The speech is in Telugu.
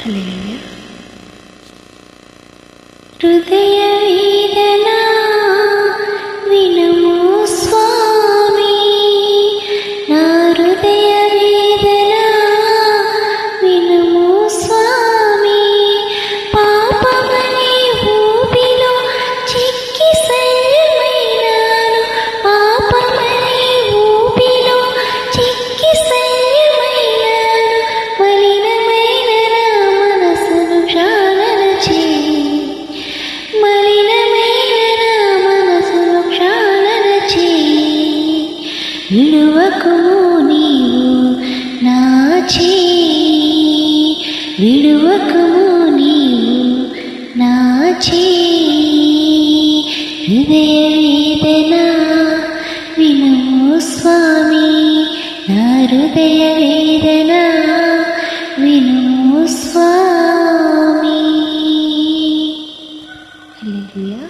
హల్లెలూయా. హృదయ వేదన వినుము స్వామి, నా హృదయ వేదన వినుము స్వామి. పాపమనే ఊబిలో చిక్కి శల్యమైనాను, పాపమనే ఊబిలో చిక్కి శల్యమైనాను. మలినమైన నా మనసును క్షాళన చేయి, మలినమైన నా మనసును క్షాళన చేయి. విడువకుము నీవు నా చేయి, విడువకుము నీవు నా చేయి. హృదయ వేదన వినుము స్వామి, నా హృదయ వేదన వినుము స్వామి. హల్లెలూయా.